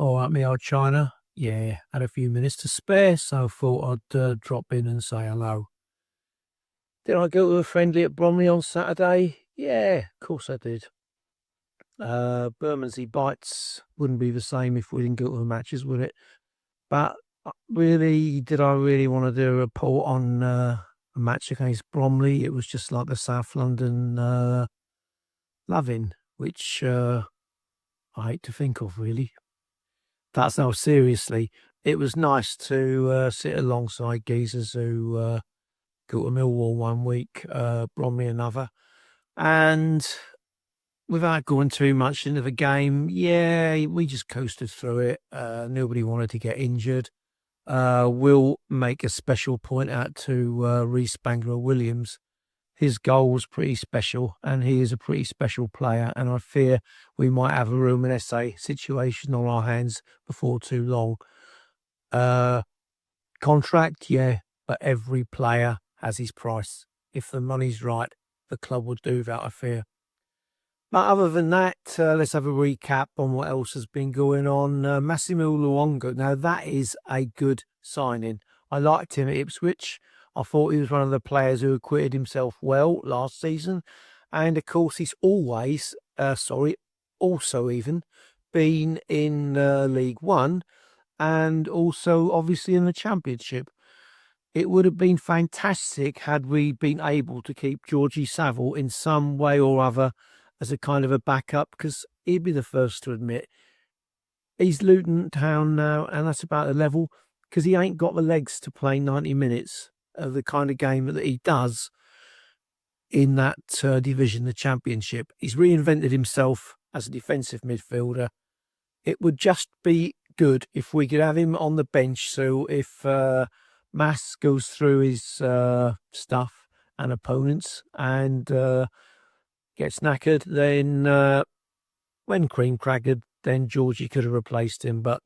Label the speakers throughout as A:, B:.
A: All right, me old China. Yeah, had a few minutes to spare, so thought I'd drop in and say hello. Did I go to a friendly at Bromley on Saturday? Yeah, of course I did. Bermondsey Bites wouldn't be the same if we didn't go to the matches, would it? But really, did I really want to do a report on a match against Bromley? It was just like the South London loving, which I hate to think of, really. That's no, seriously. It was nice to sit alongside geezers who go to Millwall one week, Bromley another. And without going too much into the game, yeah, we just coasted through it. Nobody wanted to get injured. We'll make a special point out to Reece Spangler-Williams. His goal was pretty special, and he is a pretty special player. And I fear we might have a Roman essay situation on our hands before too long. Contract, yeah, but every player has his price. If the money's right, the club will do that, I fear. But other than that, let's have a recap on what else has been going on. Massimo Luongo, now that is a good signing. I liked him at Ipswich. I thought he was one of the players who acquitted himself well last season. And of course, he's also even been in League One and also obviously in the Championship. It would have been fantastic had we been able to keep Georgie Saville in some way or other as a kind of a backup, because he'd be the first to admit he's Luton Town now, and that's about the level, because he ain't got the legs to play 90 minutes of the kind of game that he does in that division, the Championship. He's reinvented himself as a defensive midfielder. It would just be good if we could have him on the bench. So if Mass goes through his stuff and opponents and gets knackered, then when cream crackered, then Georgie could have replaced him. But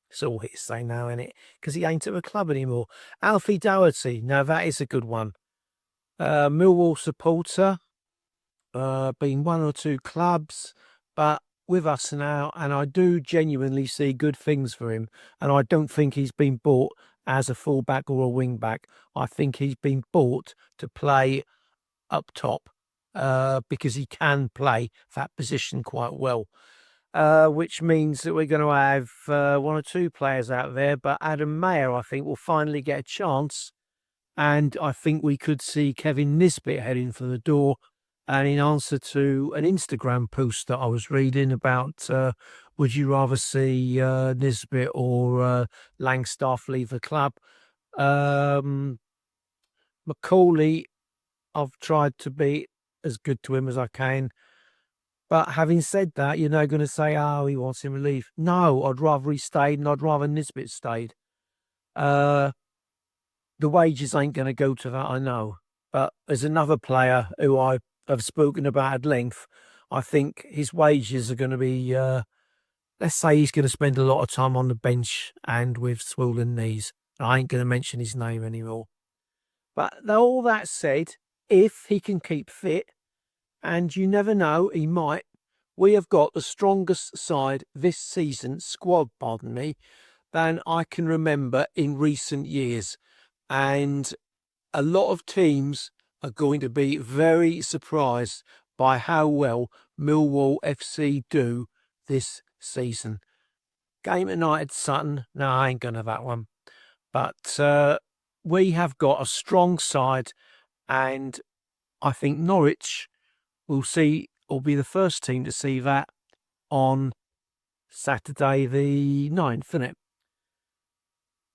A: it's all hearsay now, isn't it? Because he ain't at the club anymore. Alfie Doherty, now that is a good one. Millwall supporter, been one or two clubs, but with us now, and I do genuinely see good things for him. And I don't think he's been bought as a fullback or a wing back. I think he's been bought to play up top because he can play that position quite well. Which means that we're going to have one or two players out there, but Adam Mayer, I think, will finally get a chance. And I think we could see Kevin Nisbet heading for the door. And in answer to an Instagram post that I was reading about, would you rather see Nisbet or Langstaff leave the club? Macaulay, I've tried to be as good to him as I can. But having said that, you're now going to say, oh, he wants him to leave. No, I'd rather he stayed, and I'd rather Nisbet stayed. The wages ain't going to go to that, I know. But there's another player who I have spoken about at length. I think his wages are going to be, let's say he's going to spend a lot of time on the bench and with swollen knees. I ain't going to mention his name anymore. But all that said, if he can keep fit, and you never know, he might, we have got the strongest side this season, squad, pardon me, than I can remember in recent years. And a lot of teams are going to be very surprised by how well Millwall FC do this season. Game tonight at Sutton, no, I ain't going to that one. But we have got a strong side, and I think Norwich will be the first team to see that on Saturday the 9th, isn't it?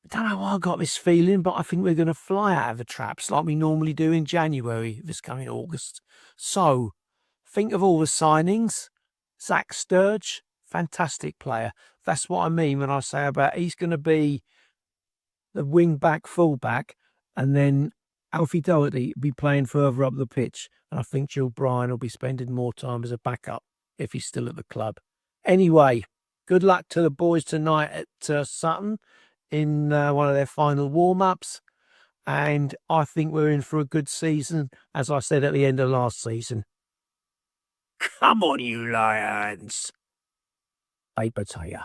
A: I don't know why I got this feeling, but I think we're going to fly out of the traps like we normally do in January this coming August. So, think of all the signings. Zach Sturge, fantastic player. That's what I mean when I say about he's going to be the wing back, full back, and then Alfie Doherty will be playing further up the pitch. And I think Jill Bryan will be spending more time as a backup if he's still at the club. Anyway, good luck to the boys tonight at Sutton in one of their final warm-ups. And I think we're in for a good season, as I said at the end of last season. Come on, you Lions. Paper to you.